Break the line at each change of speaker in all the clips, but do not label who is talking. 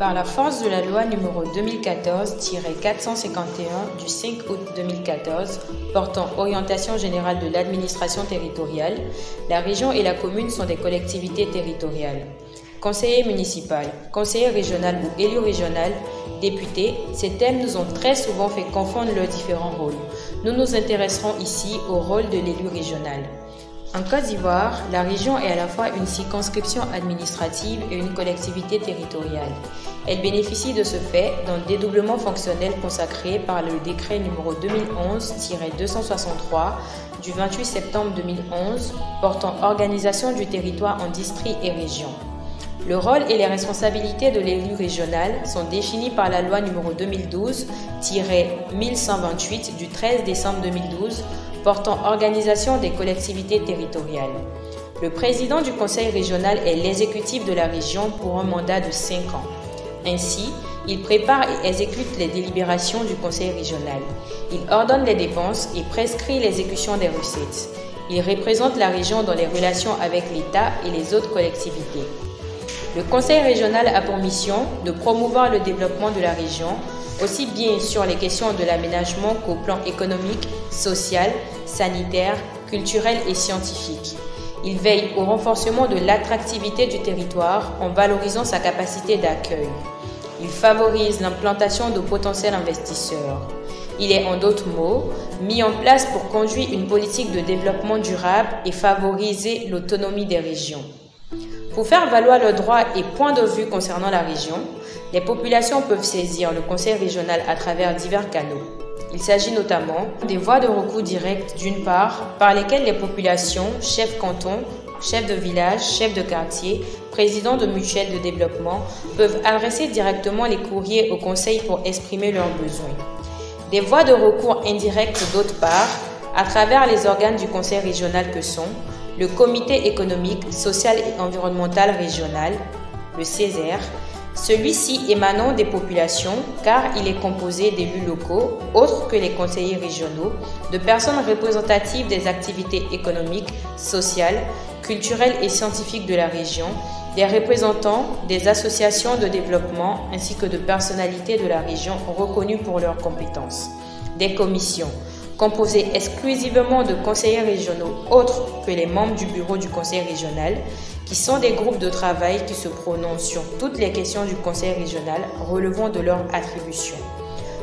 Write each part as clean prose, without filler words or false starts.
Par la force de la loi numéro 2014-451 du 5 août 2014 portant orientation générale de l'administration territoriale, la région et la commune sont des collectivités territoriales. Conseiller municipal, conseiller régional ou élu régional, député, ces thèmes nous ont très souvent fait confondre leurs différents rôles. Nous nous intéresserons ici au rôle de l'élu régional. En Côte d'Ivoire, la région est à la fois une circonscription administrative et une collectivité territoriale. Elle bénéficie de ce fait d'un dédoublement fonctionnel consacré par le décret numéro 2011-263 du 28 septembre 2011 portant organisation du territoire en districts et régions. Le rôle et les responsabilités de l'élu régional sont définis par la loi numéro 2012-1128 du 13 décembre 2012 portant organisation des collectivités territoriales. Le président du conseil régional est l'exécutif de la région pour un mandat de 5 ans. Ainsi, il prépare et exécute les délibérations du conseil régional. Il ordonne les dépenses et prescrit l'exécution des recettes. Il représente la région dans les relations avec l'État et les autres collectivités. Le conseil régional a pour mission de promouvoir le développement de la région, aussi bien sur les questions de l'aménagement qu'au plan économique, social, sanitaire, culturel et scientifique. Il veille au renforcement de l'attractivité du territoire en valorisant sa capacité d'accueil. Il favorise l'implantation de potentiels investisseurs. Il est en d'autres mots mis en place pour conduire une politique de développement durable et favoriser l'autonomie des régions. Pour faire valoir leurs droits et points de vue concernant la région, les populations peuvent saisir le conseil régional à travers divers canaux. Il s'agit notamment des voies de recours directes d'une part, par lesquelles les populations, chefs canton, chefs de village, chefs de quartier, présidents de mutuelles de développement peuvent adresser directement les courriers au conseil pour exprimer leurs besoins. Des voies de recours indirectes d'autre part, à travers les organes du conseil régional que sont le Comité économique, social et environnemental régional, le CESER, celui-ci émanant des populations car il est composé d'élus locaux, autres que les conseillers régionaux, de personnes représentatives des activités économiques, sociales, culturelles et scientifiques de la région, des représentants des associations de développement ainsi que de personnalités de la région reconnues pour leurs compétences, des commissions, composés exclusivement de conseillers régionaux autres que les membres du bureau du conseil régional, qui sont des groupes de travail qui se prononcent sur toutes les questions du conseil régional relevant de leur attribution.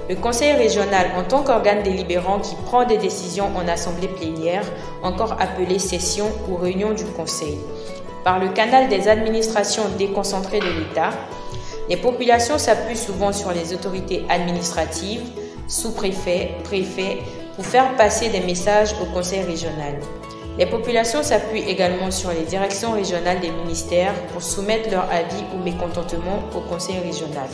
Le conseil régional, en tant qu'organe délibérant qui prend des décisions en assemblée plénière, encore appelée session ou réunion du conseil. Par le canal des administrations déconcentrées de l'État, les populations s'appuient souvent sur les autorités administratives, sous-préfets, préfets, pour faire passer des messages au conseil régional. Les populations s'appuient également sur les directions régionales des ministères pour soumettre leur avis ou mécontentement au conseil régional.